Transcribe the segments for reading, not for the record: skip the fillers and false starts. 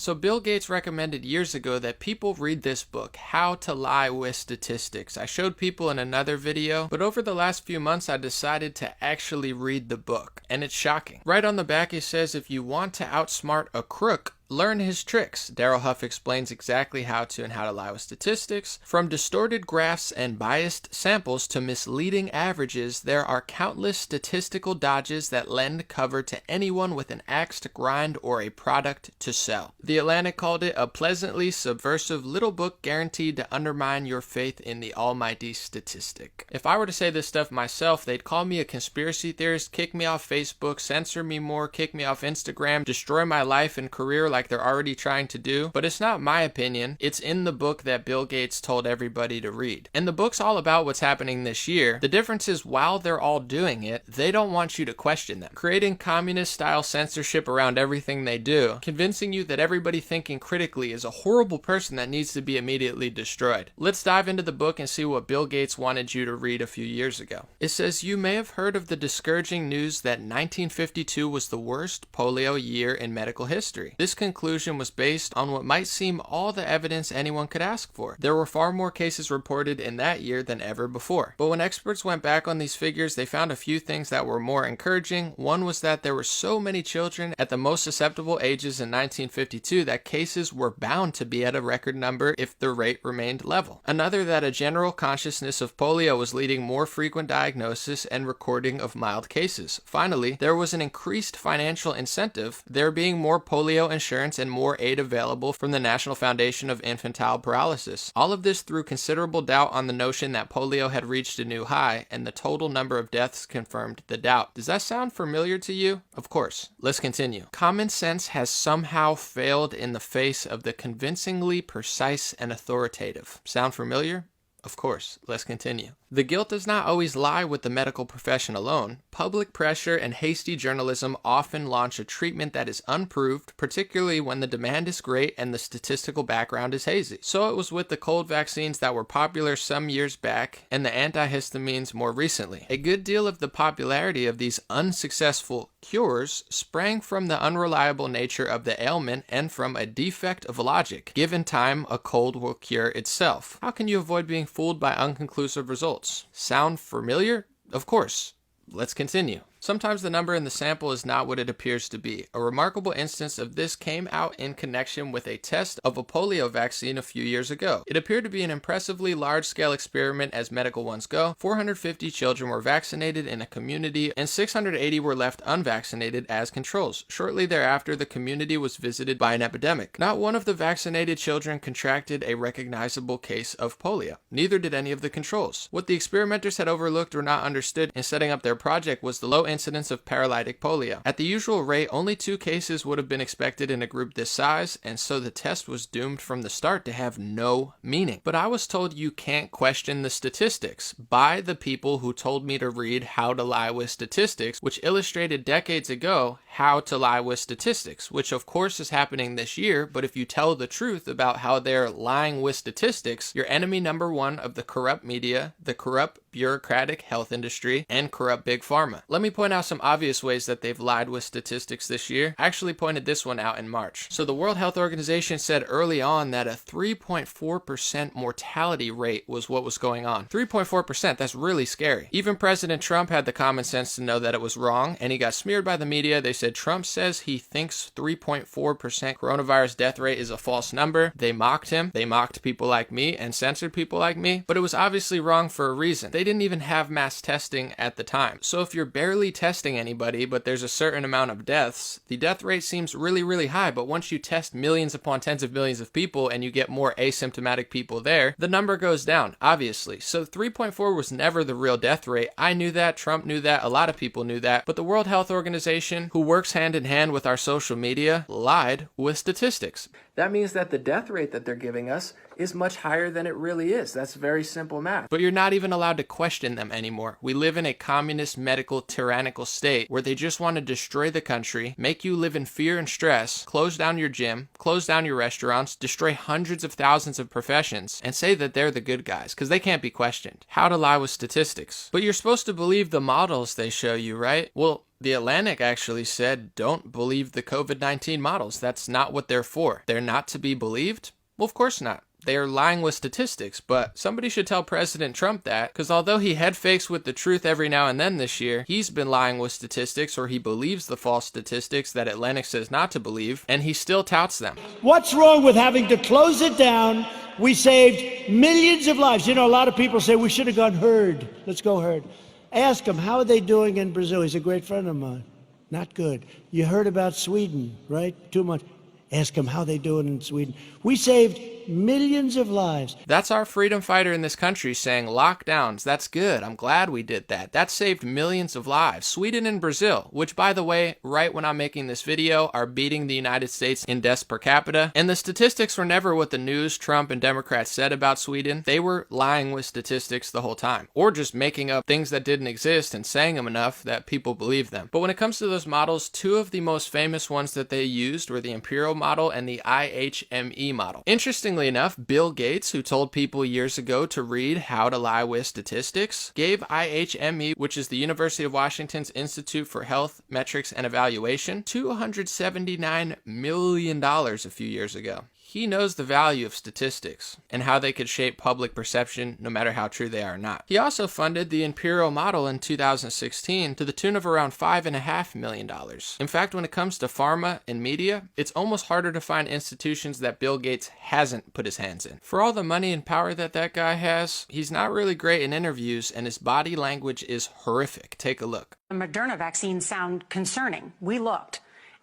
So Bill Gates recommended years ago that people read this book, How to Lie with Statistics. I showed people in another video, but over the last few months I decided to actually read the book, and it's shocking. Right on the back it says, if you want to outsmart a crook, learn his tricks. Darrell Huff explains exactly how to and how to lie with statistics. From distorted graphs and biased samples to misleading averages, there are countless statistical dodges that lend cover to anyone with an axe to grind or a product to sell. The Atlantic called it a pleasantly subversive little book guaranteed to undermine your faith in the almighty statistic. If I were to say this stuff myself, they'd call me a conspiracy theorist, kick me off Facebook, censor me more, kick me off Instagram, destroy my life and career like they're already trying to do. But it's not my opinion. It's in the book that Bill Gates told everybody to read. And the book's all about what's happening this year. The difference is while they're all doing it, they don't want you to question them. Creating communist-style censorship around everything they do, convincing you that everybody thinking critically is a horrible person that needs to be immediately destroyed. Let's dive into the book and see what Bill Gates wanted you to read a few years ago. It says, you may have heard of the discouraging news that 1952 was the worst polio year in medical history. This conclusion was based on what might seem all the evidence anyone could ask for. There were far more cases reported in that year than ever before. But when experts went back on these figures, they found a few things that were more encouraging. One was that there were so many children at the most susceptible ages in 1952 that cases were bound to be at a record number if the rate remained level. Another, that a general consciousness of polio was leading more frequent diagnosis and recording of mild cases. Finally, there was an increased financial incentive, there being more polio insurance and more aid available from the National Foundation of Infantile Paralysis. All of this threw considerable doubt on the notion that polio had reached a new high, and the total number of deaths confirmed the doubt. Does that sound familiar to you? Of course. Let's continue. Common sense has somehow failed in the face of the convincingly precise and authoritative. Sound familiar? Of course. Let's continue. The guilt does not always lie with the medical profession alone. Public pressure and hasty journalism often launch a treatment that is unproved, particularly when the demand is great and the statistical background is hazy. So it was with the cold vaccines that were popular some years back and the antihistamines more recently. A good deal of the popularity of these unsuccessful cures sprang from the unreliable nature of the ailment and from a defect of logic. Given time, a cold will cure itself. How can you avoid being fooled by unconclusive results? Sound familiar? Of course. Let's continue. Sometimes the number in the sample is not what it appears to be. A remarkable instance of this came out in connection with a test of a polio vaccine a few years ago. It appeared to be an impressively large-scale experiment as medical ones go. 450 children were vaccinated in a community and 680 were left unvaccinated as controls. Shortly thereafter, the community was visited by an epidemic. Not one of the vaccinated children contracted a recognizable case of polio. Neither did any of the controls. What the experimenters had overlooked or not understood in setting up their project was the low incidence of paralytic polio. At the usual rate, only 2 cases would have been expected in a group this size, and so the test was doomed from the start to have no meaning. But I was told you can't question the statistics by the people who told me to read How to Lie with Statistics, which illustrated decades ago how to lie with statistics, which of course is happening this year. But if you tell the truth about how they're lying with statistics, your enemy number one of the corrupt media, the corrupt bureaucratic health industry, and corrupt big pharma. Let me point out some obvious ways that they've lied with statistics this year. I actually pointed this one out in March. So the World Health Organization said early on that a 3.4% mortality rate was what was going on. 3.4%, that's really scary. Even President Trump had the common sense to know that it was wrong, and he got smeared by the media. They said Trump says he thinks 3.4% coronavirus death rate is a false number. They mocked him. They mocked people like me and censored people like me, but it was obviously wrong for a reason. They didn't even have mass testing at the time. So if you're barely testing anybody, but there's a certain amount of deaths, the death rate seems really, really high. But once you test millions upon tens of millions of people and you get more asymptomatic people there, the number goes down, obviously. So 3.4 was never the real death rate. I knew that. Trump knew that. A lot of people knew that. But the World Health Organization, who works hand in hand with our social media, lied with statistics. That means that the death rate that they're giving us is much higher than it really is. That's very simple math. But you're not even allowed to question them anymore. We live in a communist, medical, tyrannical state where they just want to destroy the country, make you live in fear and stress, close down your gym, close down your restaurants, destroy hundreds of thousands of professions, and say that they're the good guys, because they can't be questioned. How to lie with statistics. But you're supposed to believe the models they show you, right? Well, The Atlantic actually said, don't believe the COVID-19 models. That's not what they're for. They're not to be believed? Well, of course not. They are lying with statistics, but somebody should tell President Trump that, because although he head fakes with the truth every now and then this year, he's been lying with statistics, or he believes the false statistics that Atlantic says not to believe, and he still touts them. What's wrong with having to close it down? We saved millions of lives. You know, a lot of people say we should have gone herd. Let's go herd. Ask him, how are they doing in Brazil? He's a great friend of mine. Not good. You heard about Sweden, right? Too much. Ask him how they doing in Sweden. We saved millions of lives. That's our freedom fighter in this country saying lockdowns. That's good. I'm glad we did that. That saved millions of lives. Sweden and Brazil, which by the way, right when I'm making this video, are beating the United States in deaths per capita. And the statistics were never what the news, Trump, and Democrats said about Sweden. They were lying with statistics the whole time, or just making up things that didn't exist and saying them enough that people believe them. But when it comes to those models, two of the most famous ones that they used were the Imperial model and the IHME model. Interestingly enough, Bill Gates, who told people years ago to read How to Lie with Statistics, gave IHME, which is the University of Washington's Institute for Health, Metrics, and Evaluation, $279 million a few years ago. He knows the value of statistics and how they could shape public perception no matter how true they are or not. He also funded the Imperial model in 2016 to the tune of around $5.5 million. In fact, when it comes to pharma and media, it's almost harder to find institutions that Bill Gates hasn't put his hands in. For all the money and power that guy has, he's not really great in interviews and his body language is horrific. Take a look. The Moderna vaccines sound concerning. We looked.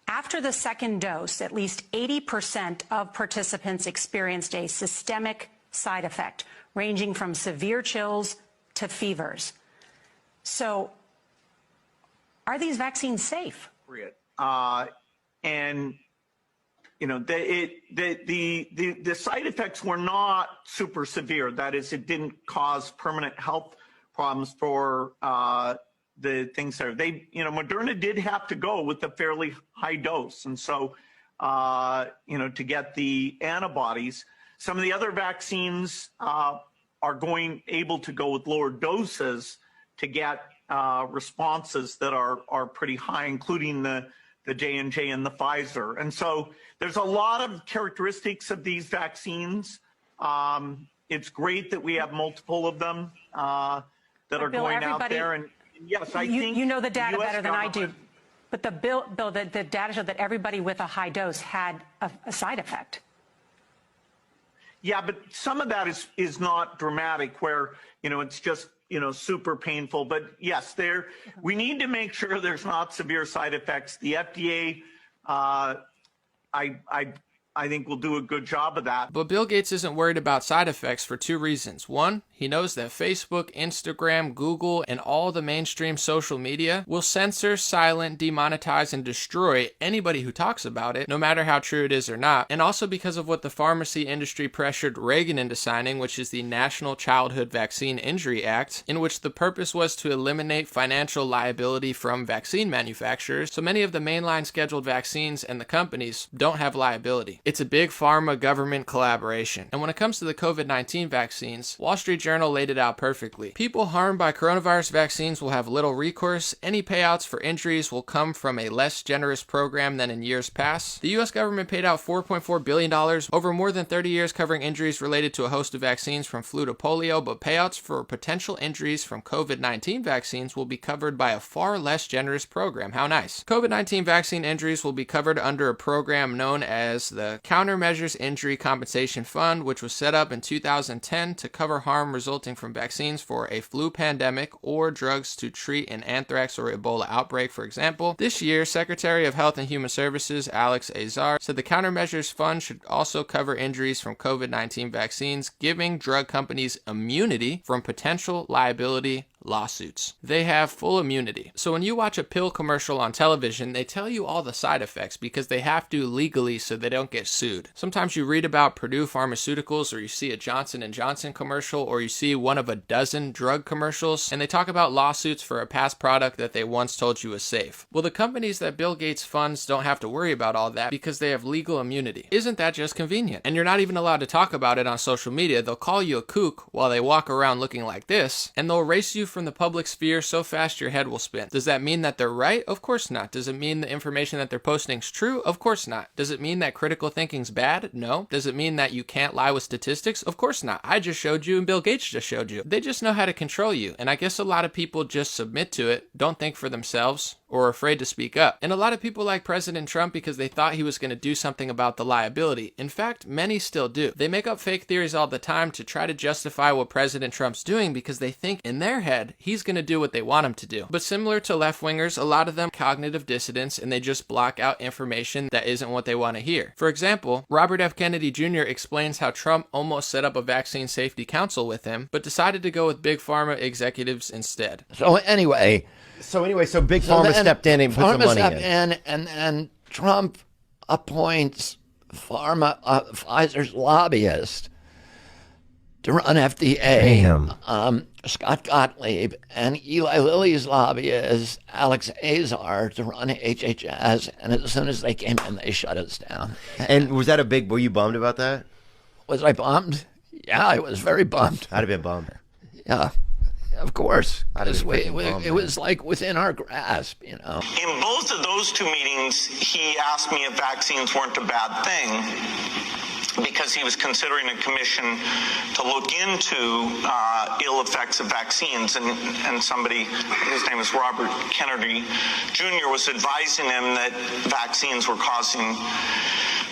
After the second dose, at least 80% of participants experienced a systemic side effect, ranging from severe chills to fevers. So, are these vaccines safe? And you know, the side effects were not super severe. That is, it didn't cause permanent health problems for the things there. Moderna did have to go with a fairly high dose. And so, to get the antibodies, some of the other vaccines are able to go with lower doses to get responses that are pretty high, including the J&J and the Pfizer. And so there's a lot of characteristics of these vaccines. It's great that we have multiple of them that are going out there. And yes, I think you know the data better than I do. But the data showed that everybody with a high dose had a side effect. Yeah, but some of that is not dramatic, where it's just super painful. But yes, we need to make sure there's not severe side effects. The FDA, I think, will do a good job of that. But Bill Gates isn't worried about side effects for two reasons. One, he knows that Facebook, Instagram, Google, and all the mainstream social media will censor, silence, demonetize, and destroy anybody who talks about it, no matter how true it is or not. And also because of what the pharmacy industry pressured Reagan into signing, which is the National Childhood Vaccine Injury Act, in which the purpose was to eliminate financial liability from vaccine manufacturers. So many of the mainline scheduled vaccines and the companies don't have liability. It's a big pharma government collaboration. And when it comes to the COVID-19 vaccines, Wall Street Journal laid it out perfectly. People harmed by coronavirus vaccines will have little recourse. Any payouts for injuries will come from a less generous program than in years past. The US government paid out $4.4 billion over more than 30 years covering injuries related to a host of vaccines from flu to polio, but payouts for potential injuries from COVID-19 vaccines will be covered by a far less generous program. How nice. COVID-19 vaccine injuries will be covered under a program known as the Countermeasures Injury Compensation Fund, which was set up in 2010 to cover harm resulting from vaccines for a flu pandemic or drugs to treat an anthrax or Ebola outbreak, for example. This year, Secretary of Health and Human Services Alex Azar said the Countermeasures Fund should also cover injuries from COVID-19 vaccines, giving drug companies immunity from potential liability lawsuits. They have full immunity. So when you watch a pill commercial on television, they tell you all the side effects because they have to legally so they don't get sued. Sometimes you read about Purdue Pharmaceuticals, or you see a Johnson & Johnson commercial, or you see one of a dozen drug commercials, and they talk about lawsuits for a past product that they once told you was safe. Well, the companies that Bill Gates funds don't have to worry about all that because they have legal immunity. Isn't that just convenient? And you're not even allowed to talk about it on social media. They'll call you a kook while they walk around looking like this, and they'll race you from the public sphere so fast your head will spin. Does that mean that they're right? Of course not. Does it mean the information that they're posting is true? Of course not. Does it mean that critical thinking's bad? No. Does it mean that you can't lie with statistics? Of course not. I just showed you and Bill Gates just showed you. They just know how to control you, and I guess a lot of people just submit to it, don't think for themselves, or are afraid to speak up. And a lot of people like President Trump because they thought he was going to do something about the liability. In fact, many still do. They make up fake theories all the time to try to justify what President Trump's doing because they think in their head he's going to do what they want him to do. But similar to left-wingers, a lot of them cognitive dissonance and they just block out information that isn't what they want to hear. For example, Robert F. Kennedy Jr. explains how Trump almost set up a vaccine safety council with him, but decided to go with Big Pharma executives instead. So anyway, Big Pharma stepped in and put the money in. And Trump appoints Pfizer's lobbyist to run FDA. Damn. Scott Gottlieb, and Eli Lilly's lobbyist, Alex Azar, to run HHS. And as soon as they came in, they shut us down. And was that were you bummed about that? Was I bummed? Yeah, I was very bummed. I'd have been bummed. Yeah. Of course, I'd have been bummed, it was like within our grasp, you know. In both of those two meetings, he asked me if vaccines weren't a bad thing because he was considering a commission to look into ill effects of vaccines. And somebody, his name is Robert Kennedy Jr., was advising him that vaccines were causing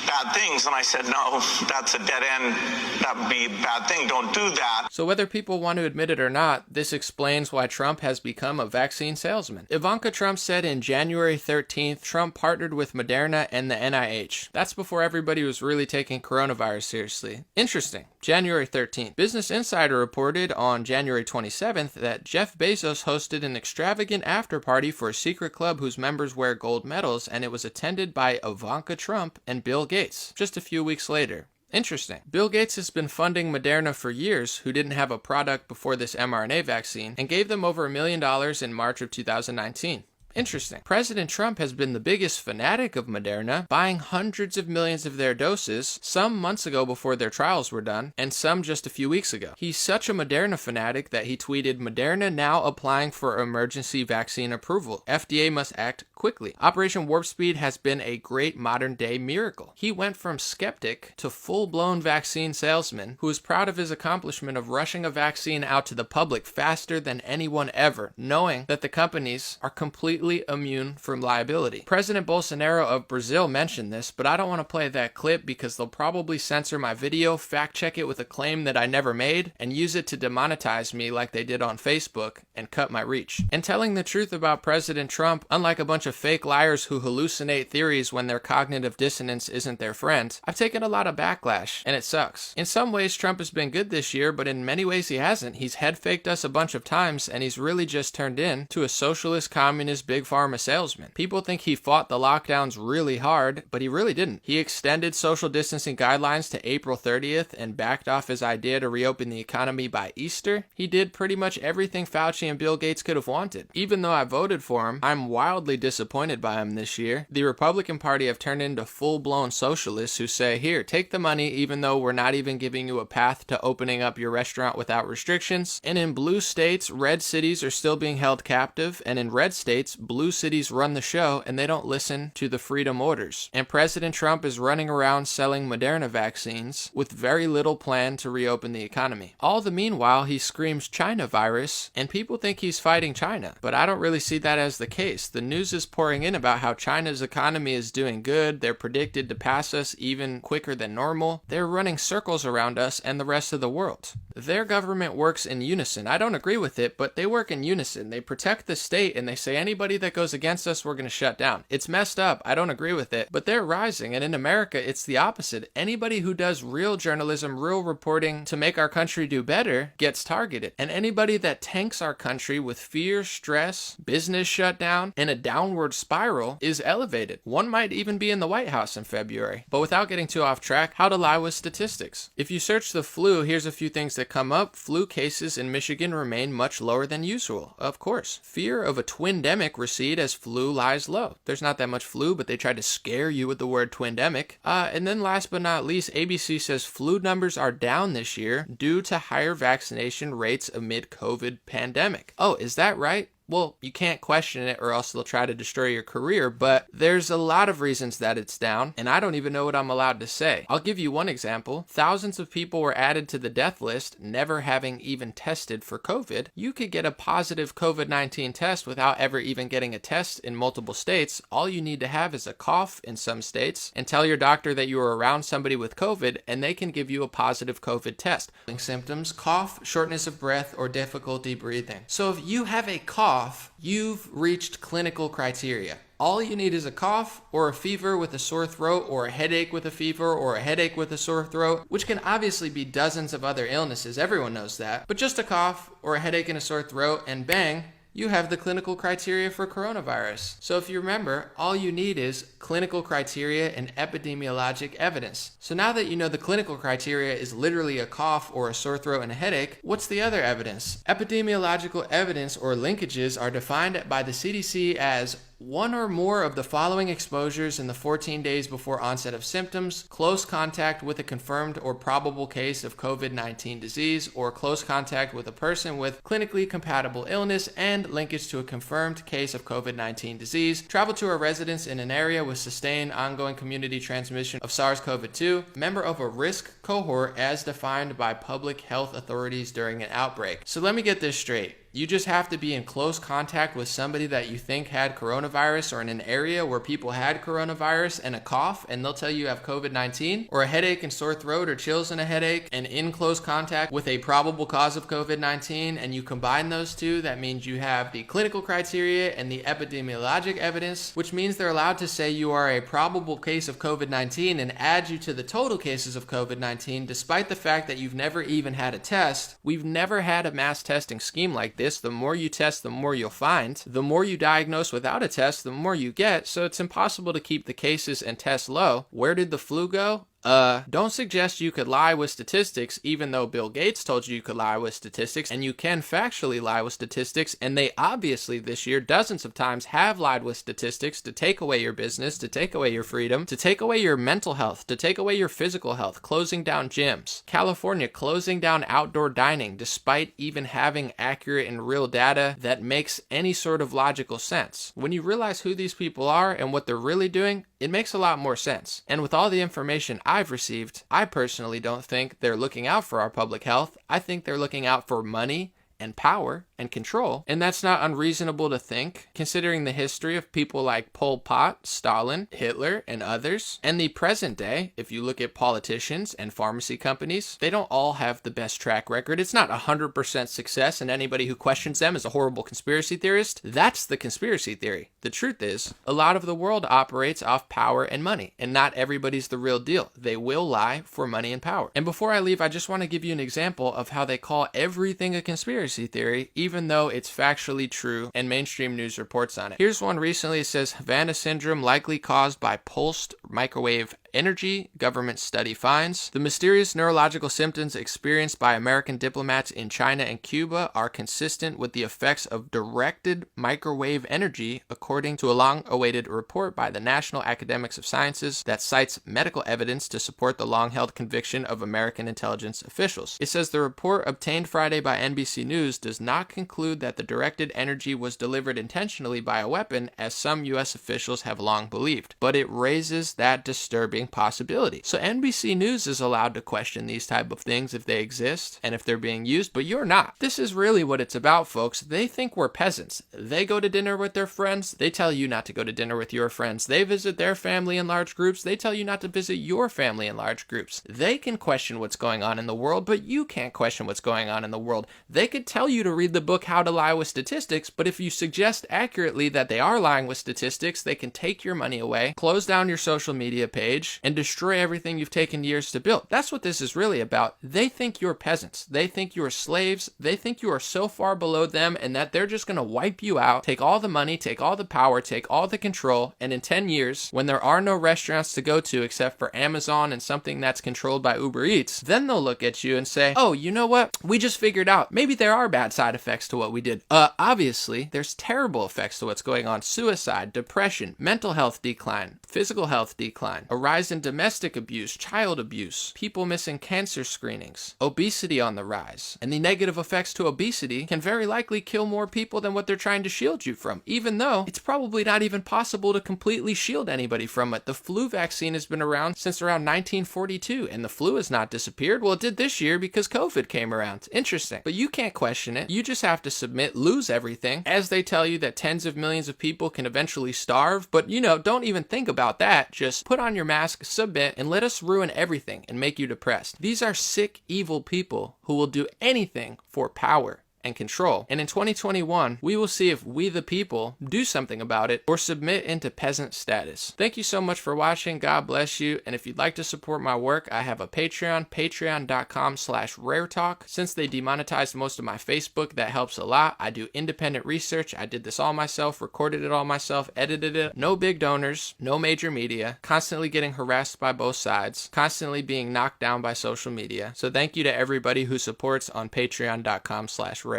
bad things. And I said, no, that's a dead end. That would be a bad thing. Don't do that. So whether people want to admit it or not, this explains why Trump has become a vaccine salesman. Ivanka Trump said in January 13th, Trump partnered with Moderna and the NIH. That's before everybody was really taking coronavirus seriously. Interesting. January 13th. Business Insider reported on January 27th that Jeff Bezos hosted an extravagant after-party for a secret club whose members wear gold medals, and it was attended by Ivanka Trump and Bill Gates just a few weeks later. Interesting. Bill Gates has been funding Moderna for years, who didn't have a product before this mRNA vaccine, and gave them over $1 million in March of 2019. Interesting. President Trump has been the biggest fanatic of Moderna, buying hundreds of millions of their doses, some months ago before their trials were done, and some just a few weeks ago. He's such a Moderna fanatic that he tweeted, "Moderna now applying for emergency vaccine approval. FDA must act quickly. Operation Warp Speed has been a great modern-day miracle." He went from skeptic to full-blown vaccine salesman who is proud of his accomplishment of rushing a vaccine out to the public faster than anyone ever, knowing that the companies are completely immune from liability. President Bolsonaro of Brazil mentioned this, but I don't want to play that clip because they'll probably censor my video, fact check it with a claim that I never made, and use it to demonetize me like they did on Facebook and cut my reach. And telling the truth about President Trump, unlike a bunch of fake liars who hallucinate theories when their cognitive dissonance isn't their friend, I've taken a lot of backlash, and it sucks. In some ways, Trump has been good this year, but in many ways he hasn't. He's head faked us a bunch of times, and he's really just turned into a socialist, communist, big pharma salesman. People think he fought the lockdowns really hard, but he really didn't. He extended social distancing guidelines to April 30th and backed off his idea to reopen the economy by Easter. He did pretty much everything Fauci and Bill Gates could have wanted. Even though I voted for him, I'm wildly disappointed by him this year. The Republican Party have turned into full-blown socialists who say, here, take the money even though we're not even giving you a path to opening up your restaurant without restrictions. And in blue states, red cities are still being held captive, and in red states, blue cities run the show and they don't listen to the freedom orders. And President Trump is running around selling Moderna vaccines with very little plan to reopen the economy. All the meanwhile, he screams China virus, and people think he's fighting China. But I don't really see that as the case. The news is pouring in about how China's economy is doing good. They're predicted to pass us even quicker than normal. They're running circles around us and the rest of the world. Their government works in unison. I don't agree with it, but they work in unison. They protect the state and they say anybody that goes against us, we're going to shut down. It's messed up. I don't agree with it, but they're rising. And in America, it's the opposite. Anybody who does real journalism, real reporting to make our country do better gets targeted. And anybody that tanks our country with fear, stress, business shutdown, and a downward spiral is elevated. One might even be in the White House in February. But without getting too off track, how to lie with statistics. If you search the flu, here's a few things that come up. Flu cases in Michigan remain much lower than usual. Of course. Fear of a twindemic recede as flu lies low. There's not that much flu, but they tried to scare you with the word twindemic. And then last but not least, ABC says flu numbers are down this year due to higher vaccination rates amid COVID pandemic. Oh, is that right? Well, you can't question it or else they'll try to destroy your career, but there's a lot of reasons that it's down, and I don't even know what I'm allowed to say. I'll give you one example. Thousands of people were added to the death list, never having even tested for COVID. You could get a positive COVID-19 test without ever even getting a test in multiple states. All you need to have is a cough in some states, and tell your doctor that you were around somebody with COVID, and they can give you a positive COVID test. Symptoms: cough, shortness of breath, or difficulty breathing. So if you have a cough, you've reached clinical criteria. All you need is a cough or a fever with a sore throat or a headache with a fever or a headache with a sore throat, which can obviously be dozens of other illnesses. Everyone knows that. But just a cough or a headache and a sore throat, and bang, you have the clinical criteria for coronavirus. So if you remember, all you need is clinical criteria and epidemiologic evidence. So now that you know the clinical criteria is literally a cough or a sore throat and a headache, what's the other evidence? Epidemiological evidence or linkages are defined by the CDC as one or more of the following exposures in the 14 days before onset of symptoms, close contact with a confirmed or probable case of COVID-19 disease, or close contact with a person with clinically compatible illness and linkage to a confirmed case of COVID-19 disease, travel to a residence in an area with sustained ongoing community transmission of SARS-CoV-2, member of a risk cohort as defined by public health authorities during an outbreak. So let me get this straight. You just have to be in close contact with somebody that you think had coronavirus, or in an area where people had coronavirus and a cough, and they'll tell you have COVID-19, or a headache and sore throat or chills and a headache, and in close contact with a probable cause of COVID-19, and you combine those two, that means you have the clinical criteria and the epidemiologic evidence, which means they're allowed to say you are a probable case of COVID-19 and add you to the total cases of COVID-19, despite the fact that you've never even had a test. We've never had a mass testing scheme like this. The more you test, the more you'll find. The more you diagnose without a test, the more you get, so it's impossible to keep the cases and tests low. Where did the flu go? Don't suggest you could lie with statistics, even though Bill Gates told you could lie with statistics, and you can factually lie with statistics, and they obviously this year dozens of times have lied with statistics to take away your business, to take away your freedom, to take away your mental health, to take away your physical health, closing down gyms. California closing down outdoor dining despite even having accurate and real data that makes any sort of logical sense. When you realize who these people are and what they're really doing, it makes a lot more sense. And with all the information I've received, I personally don't think they're looking out for our public health. I think they're looking out for money and power and control. And that's not unreasonable to think, considering the history of people like Pol Pot, Stalin, Hitler, and others. And the present day, if you look at politicians and pharmacy companies, they don't all have the best track record. It's not 100% success, and anybody who questions them is a horrible conspiracy theorist. That's the conspiracy theory. The truth is, a lot of the world operates off power and money, and not everybody's the real deal. They will lie for money and power. And before I leave, I just want to give you an example of how they call everything a conspiracy theory, even though it's factually true and mainstream news reports on it. Here's one recently. It says Havana syndrome likely caused by pulsed microwave energy, government study finds. The mysterious neurological symptoms experienced by American diplomats in China and Cuba are consistent with the effects of directed microwave energy, according to a long-awaited report by the National Academies of Sciences that cites medical evidence to support the long-held conviction of American intelligence officials. It says the report obtained Friday by NBC News does not conclude that the directed energy was delivered intentionally by a weapon, as some U.S. officials have long believed, but it raises that disturbing possibility. So NBC News is allowed to question these type of things if they exist and if they're being used, but you're not. This is really what it's about, folks. They think we're peasants. They go to dinner with their friends. They tell you not to go to dinner with your friends. They visit their family in large groups. They tell you not to visit your family in large groups. They can question what's going on in the world, but you can't question what's going on in the world. They could tell you to read the book How to Lie with Statistics, but if you suggest accurately that they are lying with statistics, they can take your money away, close down your social media page, pillage and destroy everything you've taken years to build. That's what this is really about. They think you're peasants. They think you're slaves. They think you are so far below them and that they're just going to wipe you out, take all the money, take all the power, take all the control, and in 10 years, when there are no restaurants to go to except for Amazon and something that's controlled by Uber Eats, then they'll look at you and say, oh, you know what? We just figured out maybe there are bad side effects to what we did. Obviously, there's terrible effects to what's going on. Suicide, depression, mental health decline, physical health decline, a rise in domestic abuse, child abuse, people missing cancer screenings, obesity on the rise. And the negative effects to obesity can very likely kill more people than what they're trying to shield you from, even though it's probably not even possible to completely shield anybody from it. The flu vaccine has been around since around 1942, and the flu has not disappeared. Well, it did this year because COVID came around. Interesting. But you can't question it. You just have to submit, lose everything, as they tell you that tens of millions of people can eventually starve. But, don't even think about that. Just put on your mask, submit, and let us ruin everything and make you depressed. These are sick, evil people who will do anything for power and control. And in 2021, we will see if we the people do something about it or submit into peasant status. Thank you so much for watching. God bless you. And if you'd like to support my work, I have a Patreon, patreon.com/raretalk. Since they demonetized most of my Facebook, that helps a lot. I do independent research. I did this all myself, recorded it all myself, edited it. No big donors, no major media, constantly getting harassed by both sides, constantly being knocked down by social media. So thank you to everybody who supports on patreon.com/raretalk.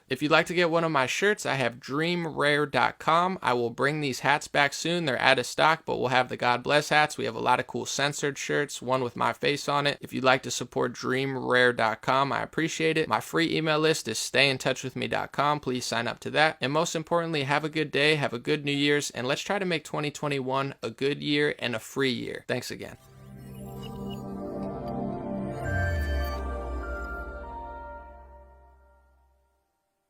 If you'd like to get one of my shirts, I have dreamrare.com. I will bring these hats back soon. They're out of stock, but we'll have the God Bless hats. We have a lot of cool censored shirts, one with my face on it. If you'd like to support dreamrare.com, I appreciate it. My free email list is stayintouchwithme.com. Please sign up to that. And most importantly, have a good day, have a good New Year's, and let's try to make 2021 a good year and a free year. Thanks again.